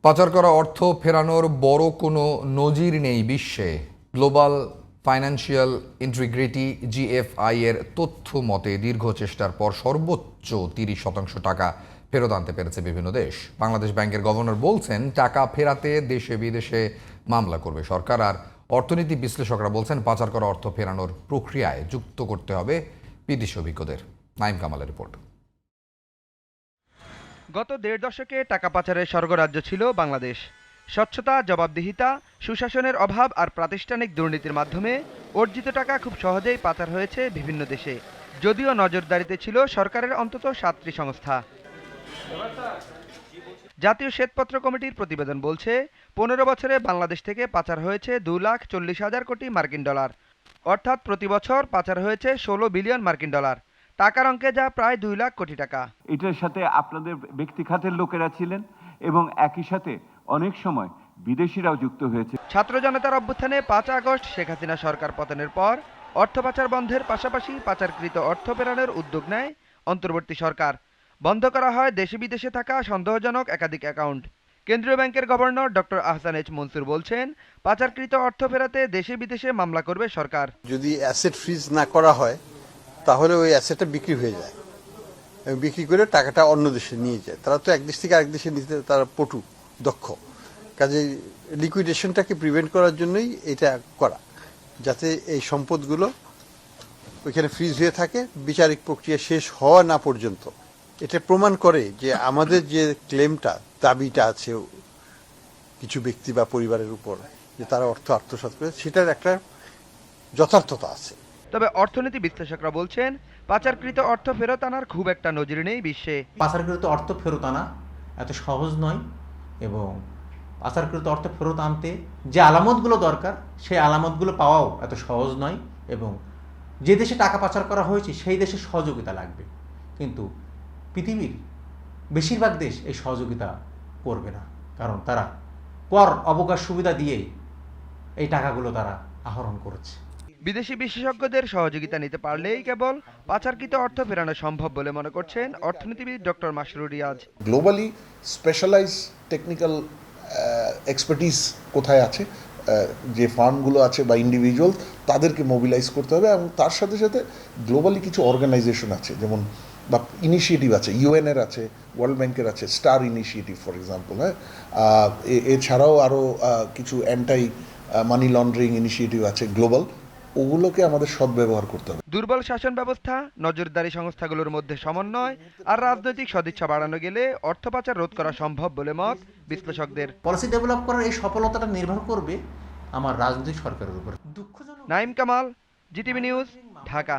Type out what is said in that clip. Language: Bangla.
পাচার করা অর্থ ফেরানোর বড় কোনো নজির নেই বিশ্বে। গ্লোবাল ফাইন্যান্সিয়াল ইন্টিগ্রিটি জিএফআই এর তথ্য মতে দীর্ঘ চেষ্টার পর সর্বোচ্চ 30% টাকা ফেরত আনতে পেরেছে বিভিন্ন দেশ। বাংলাদেশ ব্যাংকের গভর্নর বলছেন, টাকা ফেরাতে দেশে বিদেশে মামলা করবে সরকার। আর অর্থনীতি বিশ্লেষকরা বলছেন, পাচার করা অর্থ ফেরানোর প্রক্রিয়ায় যুক্ত করতে হবে বিদেশি অভিজ্ঞদের। নাইম কামালের রিপোর্ট। গত 1.5 দশকে টাকা পাচারের স্বর্গরাজ্য ছিল বাংলাদেশ। স্বচ্ছতা, জবাবদিহিতা, সুশাসনের অভাব আর প্রাতিষ্ঠানিক দুর্নীতির মাধ্যমে অর্জিত টাকা খুব সহজেই পাচার হয়েছে বিভিন্ন দেশে। যদিও নজরদারিতে ছিল সরকারের অন্তত 7টি সংস্থা। জাতীয় শ্বেতপত্র কমিটির প্রতিবেদন বলছে, 15 বছরে বাংলাদেশ থেকে পাচার হয়েছে 2,40,000 কোটি মার্কিন ডলার। অর্থাৎ প্রতি বছর পাচার হয়েছে 16 বিলিয়ন মার্কিন ডলার। টাকার অঙ্কে যা প্রায় 2 লাখ কোটি টাকা। এটার সাথে আপনাদের ব্যক্তি খাতের লোকেরা ছিলেন এবং একই সাথে অনেক সময় বিদেশিরাও যুক্ত হয়েছে। ছাত্র জনতার অভ্যুত্থানে 5 আগস্ট শেখ হাসিনা সরকার পতনের পর অর্থ পাচার বন্ধের পাশাপাশি পাচারকৃত অর্থ ফেরানোর উদ্যোগ নেয় অন্তর্বর্তী সরকার। বন্ধ করা হয় দেশে বিদেশে থাকা সন্দেহজনক একাধিক অ্যাকাউন্ট। কেন্দ্রীয় ব্যাংকের governor doctor Ahsan H Mansur বলছেন, পাচারকৃত অর্থ ফেরাতে দেশে বিদেশে মামলা করবে সরকার। যদি অ্যাসেট ফ্রিজ না করা হয় তাহলে ওই অ্যাসেটটা বিক্রি হয়ে যায় এবং বিক্রি করে টাকাটা অন্য দেশে নিয়ে যায়। তারা তো এক দেশ থেকে আরেক দেশে নিতে তারা পটু, দক্ষ। কাজে লিকুইডেশনটাকে প্রিভেন্ট করার জন্যই এটা করা, যাতে এই সম্পদগুলো ওইখানে ফ্রিজ হয়ে থাকে বিচারিক প্রক্রিয়া শেষ হওয়া না পর্যন্ত। এটা প্রমাণ করে যে আমাদের যে ক্লেমটা, দাবিটা আছে কিছু ব্যক্তি বা পরিবারের উপর, যে তারা অর্থ আত্মসাৎ করে, সেটার একটা যথার্থতা আছে। তবে অর্থনীতি বিশ্লেষকরা বলছেন, পাচারকৃত অর্থ ফেরত আনার খুব একটা নজির নেই বিশ্বে। পাচারকৃত অর্থ ফেরত আনা এত সহজ নয় এবং পাচারকৃত অর্থ ফেরত আনতে যে আলামতগুলো দরকার সেই আলামতগুলো পাওয়াও এত সহজ নয় এবং যে দেশে টাকা পাচার করা হয়েছে সেই দেশের সহযোগিতা লাগবে। কিন্তু পৃথিবীর বেশিরভাগ দেশ এই সহযোগিতা করবে না, কারণ তারা কর অবকাশ সুবিধা দিয়েই এই টাকাগুলো তারা আহরণ করেছে। বিদেশি বিশেষজ্ঞদের সহযোগিতা নিতে পারলেই কেবল পাচারকৃত অর্থ ফেরানো সম্ভব বলে মনে করছেন অর্থনীতিবিদ doctor Masrur Riaz. Globally specialize technical expertise কোথায় আছে, যে ফার্মগুলো আছে বা ইন্ডিভিজুয়াল, তাদেরকে মোবিলাইজ করতে হবে। এবং তার সাথে সাথে গ্লোবালি কিছু অর্গানাইজেশন আছে, যেমন বা ইনিশিয়েটিভ আছে, ইউএনের আছে, ওয়ার্ল্ড ব্যাংকের আছে, স্টার ইনিশিয়েটিভ ফর এক্সাম্পল। হ্যাঁ, এছাড়াও আরও কিছু অ্যান্টাই মানি লন্ডারিং ইনিশিয়েটিভ আছে গ্লোবাল, ওগুলোকে আমাদের সদ্ব্যবহার করতে হবে। দুর্বল শাসন ব্যবস্থা, নজরদারি সংস্থাগুলোর মধ্যে সমন্বয় আর রাজনৈতিক সদিচ্ছা বাড়ানো গেলে অর্থ পাচার রোধ করা সম্ভব বলে মত বিশ্লেষকদের। পলিসি ডেভেলপ করার এই সফলতাটা নির্ভর করবে আমার রাজনৈতিক সরকারের উপর। Naim Kamal, GTV news, Dhaka.